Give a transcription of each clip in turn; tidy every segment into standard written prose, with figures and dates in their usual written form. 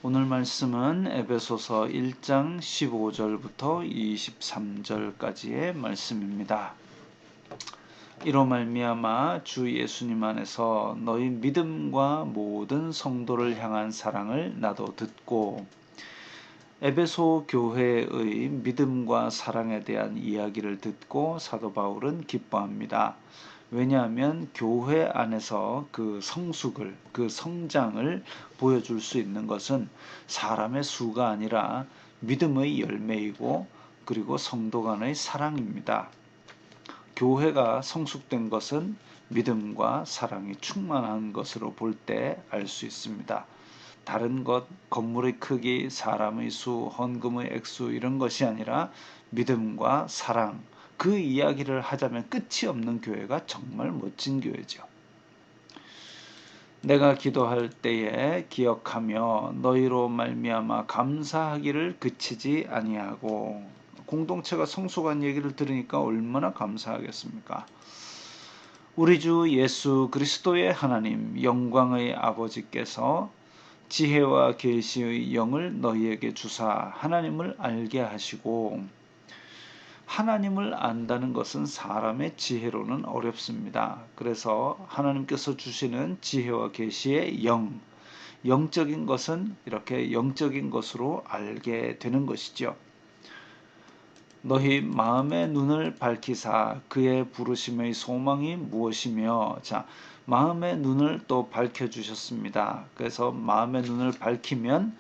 오늘 말씀은 에베소서 1장 15절부터 23절까지의 말씀입니다. 이로 말미암아 주 예수님 안에서 너희 믿음과 모든 성도를 향한 사랑을 나도 듣고 에베소 교회의 믿음과 사랑에 대한 이야기를 듣고 사도 바울은 기뻐합니다. 왜냐하면 교회 안에서 그 성숙을, 그 성장을 보여줄 수 있는 것은 사람의 수가 아니라 믿음의 열매이고 그리고 성도 간의 사랑입니다. 교회가 성숙된 것은 믿음과 사랑이 충만한 것으로 볼 때 알 수 있습니다. 다른 것, 건물의 크기, 사람의 수, 헌금의 액수 이런 것이 아니라 믿음과 사랑, 그 이야기를 하자면 끝이 없는 교회가 정말 멋진 교회죠. 내가 기도할 때에 기억하며 너희로 말미암아 감사하기를 그치지 아니하고. 공동체가 성숙한 얘기를 들으니까 얼마나 감사하겠습니까? 우리 주 예수 그리스도의 하나님 영광의 아버지께서 지혜와 계시의 영을 너희에게 주사 하나님을 알게 하시고, 하나님을 안다는 것은 사람의 지혜로는 어렵습니다. 그래서 하나님께서 주시는 지혜와 계시의 영, 영적인 것은 이렇게 영적인 것으로 알게 되는 것이죠. 너희 마음의 눈을 밝히사 그의 부르심의 소망이 무엇이며. 자, 마음의 눈을 또 밝혀주셨습니다. 그래서 마음의 눈을 밝히면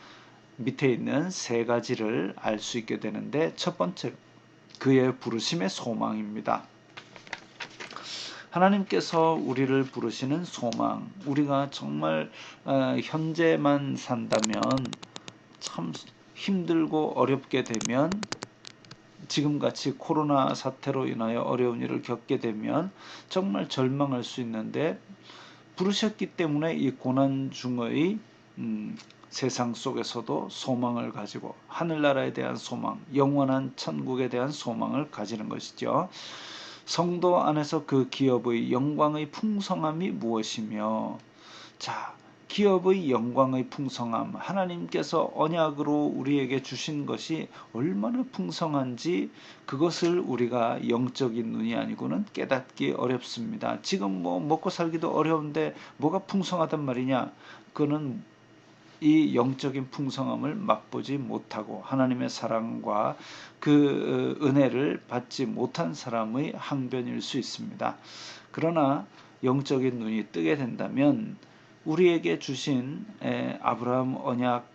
밑에 있는 세 가지를 알 수 있게 되는데, 첫 번째, 그의 부르심의 소망입니다. 하나님께서 우리를 부르시는 소망, 우리가 정말 현재만 산다면, 참 힘들고 어렵게 되면, 지금같이 코로나 사태로 인하여 어려운 일을 겪게 되면 정말 절망할 수 있는데, 부르셨기 때문에 이 고난 중의 세상 속에서도 소망을 가지고 하늘나라에 대한 소망, 영원한 천국에 대한 소망을 가지는 것이죠. 성도 안에서 그 기업의 영광의 풍성함이 무엇이며. 자, 기업의 영광의 풍성함, 하나님께서 언약으로 우리에게 주신 것이 얼마나 풍성한지 그것을 우리가 영적인 눈이 아니고는 깨닫기 어렵습니다. 지금 뭐 먹고 살기도 어려운데 뭐가 풍성하단 말이냐? 그거는 이 영적인 풍성함을 맛보지 못하고 하나님의 사랑과 그 은혜를 받지 못한 사람의 항변일 수 있습니다. 그러나 영적인 눈이 뜨게 된다면 우리에게 주신 아브라함 언약,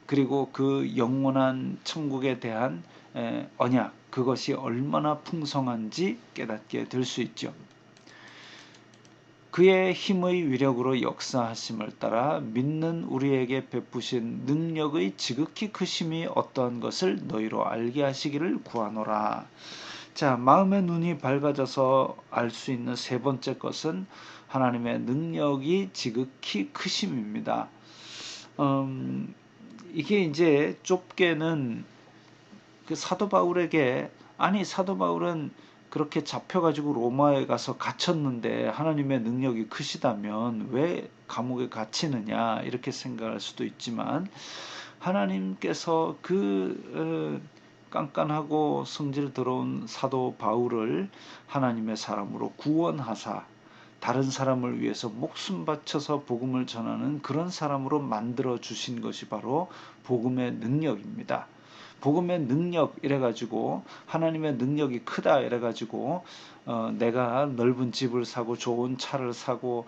그리고 그 영원한 천국에 대한 언약, 그것이 얼마나 풍성한지 깨닫게 될 수 있죠. 그의 힘의 위력으로 역사하심을 따라 믿는 우리에게 베푸신 능력의 지극히 크심이 어떠한 것을 너희로 알게 하시기를 구하노라. 자, 마음의 눈이 밝아져서 알 수 있는 세 번째 것은 하나님의 능력이 지극히 크심입니다. 이게 이제 좁게는 그 사도 바울에게, 아니 사도 바울은 그렇게 잡혀가지고 로마에 가서 갇혔는데 하나님의 능력이 크시다면 왜 감옥에 갇히느냐 이렇게 생각할 수도 있지만, 하나님께서 그 깐깐하고 성질 더러운 사도 바울을 하나님의 사람으로 구원하사 다른 사람을 위해서 목숨 바쳐서 복음을 전하는 그런 사람으로 만들어 주신 것이 바로 복음의 능력입니다. 복음의 능력 이래가지고, 하나님의 능력이 크다 이래가지고 내가 넓은 집을 사고 좋은 차를 사고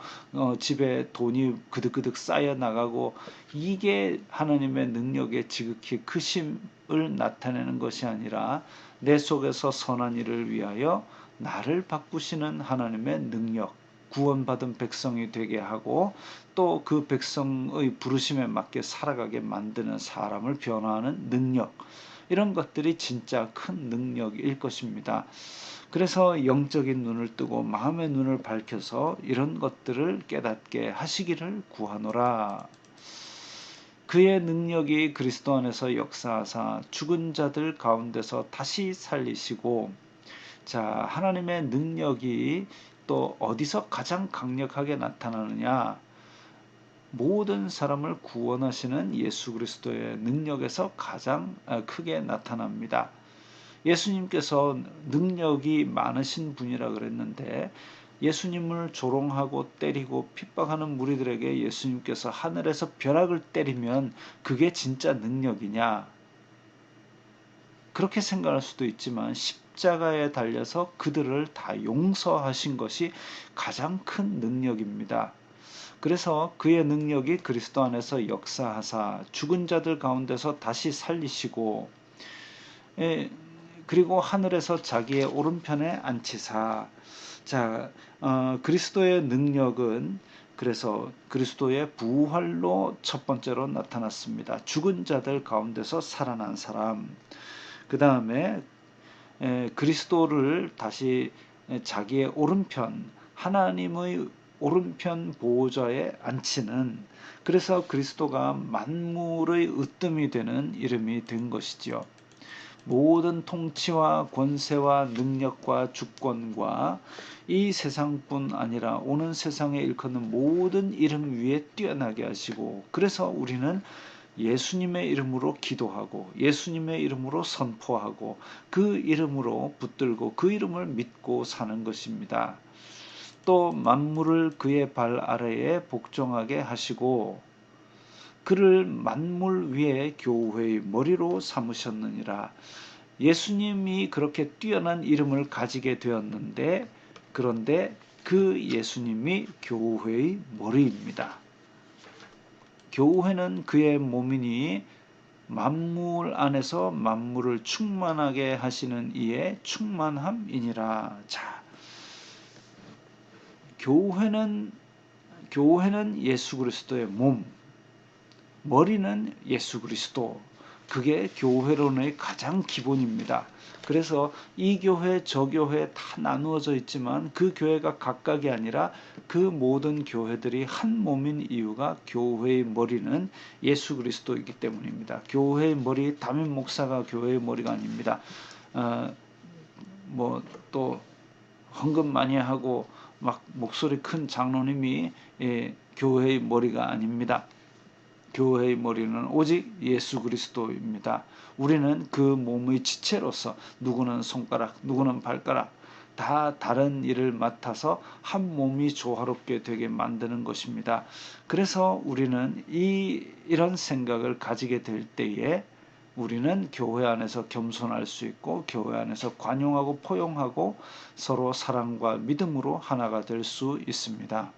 집에 돈이 그득그득 쌓여 나가고, 이게 하나님의 능력의 지극히 크심을 나타내는 것이 아니라 내 속에서 선한 일을 위하여 나를 바꾸시는 하나님의 능력, 구원받은 백성이 되게 하고 또 그 백성의 부르심에 맞게 살아가게 만드는 사람을 변화하는 능력, 이런 것들이 진짜 큰 능력일 것입니다. 그래서 영적인 눈을 뜨고 마음의 눈을 밝혀서 이런 것들을 깨닫게 하시기를 구하노라. 그의 능력이 그리스도 안에서 역사하사 죽은 자들 가운데서 다시 살리시고. 자, 하나님의 능력이 또 어디서 가장 강력하게 나타나느냐? 모든 사람을 구원하시는 예수 그리스도의 능력에서 가장 크게 나타납니다. 예수님께서 능력이 많으신 분이라 그랬는데 예수님을 조롱하고 때리고 핍박하는 무리들에게 예수님께서 하늘에서 벼락을 때리면 그게 진짜 능력이냐? 그렇게 생각할 수도 있지만 십자가에 달려서 그들을 다 용서하신 것이 가장 큰 능력입니다. 그래서 그의 능력이 그리스도 안에서 역사하사 죽은 자들 가운데서 다시 살리시고, 예, 그리고 하늘에서 자기의 오른편에 앉히사. 자, 그리스도의 능력은 그래서 그리스도의 부활로 첫 번째로 나타났습니다. 죽은 자들 가운데서 살아난 사람. 그 다음에 그리스도를 다시 자기의 오른편, 하나님의 오른편 보호자에 앉히는, 그래서 그리스도가 만물의 으뜸이 되는 이름이 된 것이지요. 모든 통치와 권세와 능력과 주권과 이 세상뿐 아니라 오는 세상에 일컫는 모든 이름 위에 뛰어나게 하시고, 그래서 우리는 예수님의 이름으로 기도하고 예수님의 이름으로 선포하고 그 이름으로 붙들고 그 이름을 믿고 사는 것입니다. 또 만물을 그의 발 아래에 복종하게 하시고 그를 만물 위에 교회의 머리로 삼으셨느니라. 예수님이 그렇게 뛰어난 이름을 가지게 되었는데, 그런데 그 예수님이 교회의 머리입니다. 교회는 그의 몸이니 만물 안에서 만물을 충만하게 하시는 이의 충만함이니라. 자, 교회는 예수 그리스도의 몸, 머리는 예수 그리스도. 그게 교회론의 가장 기본입니다. 그래서 이 교회 저 교회 다 나누어져 있지만 그 교회가 각각이 아니라 그 모든 교회들이 한 몸인 이유가 교회의 머리는 예수 그리스도이기 때문입니다. 교회의 머리, 담임 목사가 교회의 머리가 아닙니다. 뭐 또 헌금 많이 하고 막 목소리 큰 장로님이 교회의 머리가 아닙니다. 교회의 머리는 오직 예수 그리스도입니다. 우리는 그 몸의 지체로서 누구는 손가락, 누구는 발가락 다 다른 일을 맡아서 한 몸이 조화롭게 되게 만드는 것입니다. 그래서 우리는 이런 생각을 가지게 될 때에 우리는 교회 안에서 겸손할 수 있고 교회 안에서 관용하고 포용하고 서로 사랑과 믿음으로 하나가 될 수 있습니다.